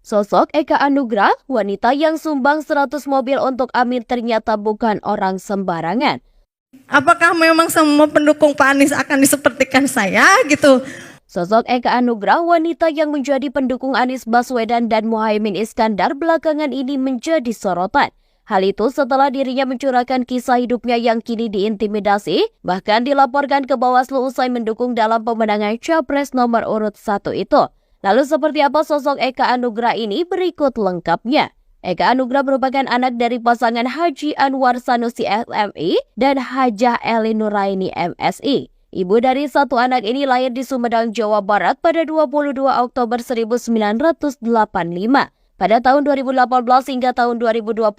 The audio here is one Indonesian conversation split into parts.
Sosok Eka Anugrah, wanita yang sumbang 100 mobil untuk Amin ternyata bukan orang sembarangan. Apakah memang semua pendukung Pak Anies akan disepertikan saya gitu? Sosok Eka Anugrah, wanita yang menjadi pendukung Anies Baswedan dan Muhaimin Iskandar belakangan ini menjadi sorotan. Hal itu setelah dirinya mencurahkan kisah hidupnya yang kini diintimidasi, bahkan dilaporkan ke Bawaslu usai mendukung dalam pemenangan Capres nomor urut 1 itu. Lalu seperti apa sosok Eka Anugrah ini? Berikut lengkapnya. Eka Anugrah merupakan anak dari pasangan Haji Anwar Sanusi LMI dan Hajah Eli Nuraini MSI. Ibu dari satu anak ini lahir di Sumedang, Jawa Barat pada 22 Oktober 1985. Pada tahun 2018 hingga tahun 2021,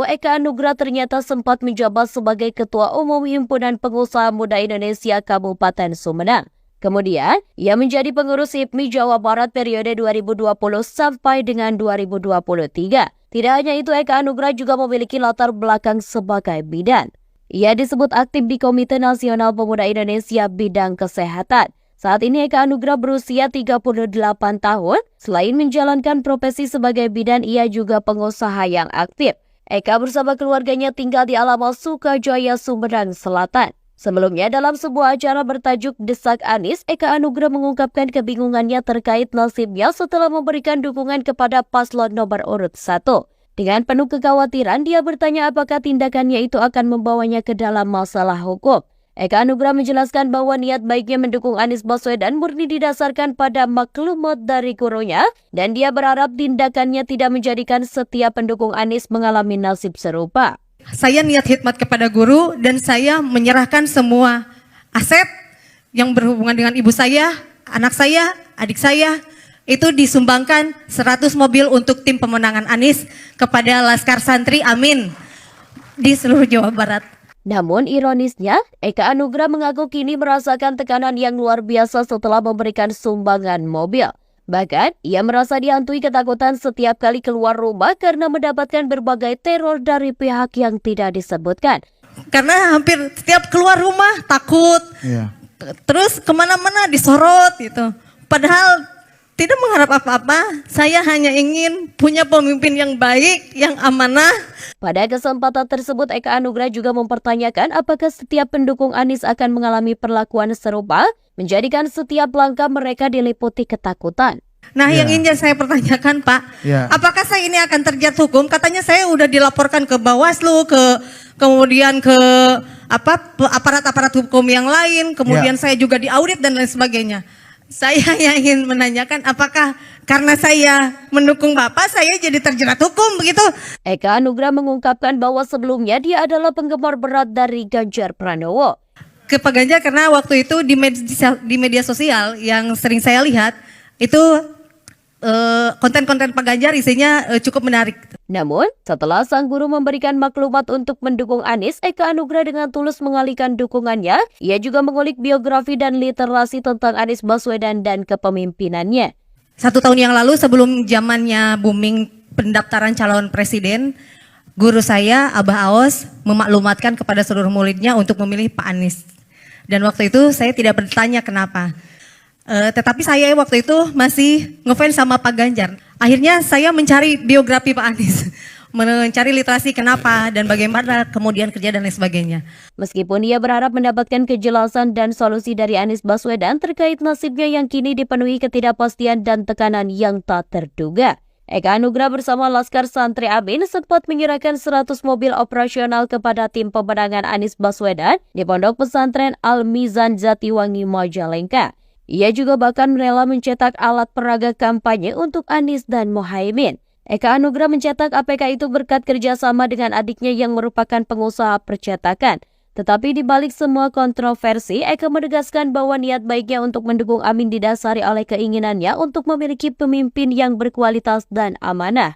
Eka Anugrah ternyata sempat menjabat sebagai Ketua Umum Himpunan Pengusaha Muda Indonesia Kabupaten Sumedang. Kemudian, ia menjadi pengurus HIPMI Jawa Barat periode 2020 sampai dengan 2023. Tidak hanya itu, Eka Anugrah juga memiliki latar belakang sebagai bidan. Ia disebut aktif di Komite Nasional Pemuda Indonesia bidang kesehatan. Saat ini Eka Anugrah berusia 38 tahun. Selain menjalankan profesi sebagai bidan, ia juga pengusaha yang aktif. Eka bersama keluarganya tinggal di Alamos, Sukajaya, Sumedang Selatan. Sebelumnya dalam sebuah acara bertajuk Desak Anies, Eka Anugrah mengungkapkan kebingungannya terkait nasibnya setelah memberikan dukungan kepada paslon nomor urut 1. Dengan penuh kekhawatiran, dia bertanya apakah tindakannya itu akan membawanya ke dalam masalah hukum. Eka Anugrah menjelaskan bahwa niat baiknya mendukung Anies Baswedan murni didasarkan pada maklumat dari gurunya, dan dia berharap tindakannya tidak menjadikan setiap pendukung Anies mengalami nasib serupa. Saya niat khidmat kepada guru dan saya menyerahkan semua aset yang berhubungan dengan ibu saya, anak saya, adik saya, itu disumbangkan 100 mobil untuk tim pemenangan Anies kepada Laskar Santri Amin di seluruh Jawa Barat. Namun ironisnya, Eka Anugrah mengaku kini merasakan tekanan yang luar biasa setelah memberikan sumbangan mobil. Bahkan, ia merasa dihantui ketakutan setiap kali keluar rumah karena mendapatkan berbagai teror dari pihak yang tidak disebutkan. Karena hampir setiap keluar rumah takut, terus kemana-mana disorot gitu. Padahal tidak mengharap apa-apa, saya hanya ingin punya pemimpin yang baik, yang amanah. Pada kesempatan tersebut, Eka Anugrah juga mempertanyakan apakah setiap pendukung Anies akan mengalami perlakuan serupa, menjadikan setiap langkah mereka diliputi ketakutan. Nah, yang ingin saya pertanyakan, Pak, apakah saya ini akan terjerat hukum? Katanya saya udah dilaporkan ke Bawaslu, kemudian ke aparat-aparat hukum yang lain, kemudian saya juga diaudit dan lain sebagainya. Saya yang ingin menanyakan apakah karena saya mendukung Bapak saya jadi terjerat hukum begitu? Eka Anugrah mengungkapkan bahwa sebelumnya dia adalah penggemar berat dari Ganjar Pranowo. Ke Pak Ganjar karena waktu itu di media sosial yang sering saya lihat itu konten-konten Pak Ganjar isinya cukup menarik. Namun, setelah sang guru memberikan maklumat untuk mendukung Anies, Eka Anugrah dengan tulus mengalihkan dukungannya. Ia juga mengulik biografi dan literasi tentang Anies Baswedan dan kepemimpinannya. 1 tahun yang lalu sebelum zamannya booming pendaftaran calon presiden, guru saya, Abah Aos, memaklumatkan kepada seluruh muridnya untuk memilih Pak Anies. Dan waktu itu saya tidak bertanya kenapa. Tetapi saya waktu itu masih ngefans sama Pak Ganjar. Akhirnya saya mencari biografi Pak Anies, mencari literasi kenapa dan bagaimana kemudian kerja dan lain sebagainya. Meskipun ia berharap mendapatkan kejelasan dan solusi dari Anies Baswedan terkait nasibnya yang kini dipenuhi ketidakpastian dan tekanan yang tak terduga. Eka Anugrah bersama Laskar Santri Amin sempat menyerahkan 100 mobil operasional kepada tim pemenangan Anies Baswedan di Pondok Pesantren Al-Mizan Jatiwangi, Majalengka. Ia juga bahkan rela mencetak alat peraga kampanye untuk Anies dan Muhaimin. Eka Anugrah mencetak APK itu berkat kerjasama dengan adiknya yang merupakan pengusaha percetakan. Tetapi di balik semua kontroversi, Eka menegaskan bahwa niat baiknya untuk mendukung Amin didasari oleh keinginannya untuk memiliki pemimpin yang berkualitas dan amanah.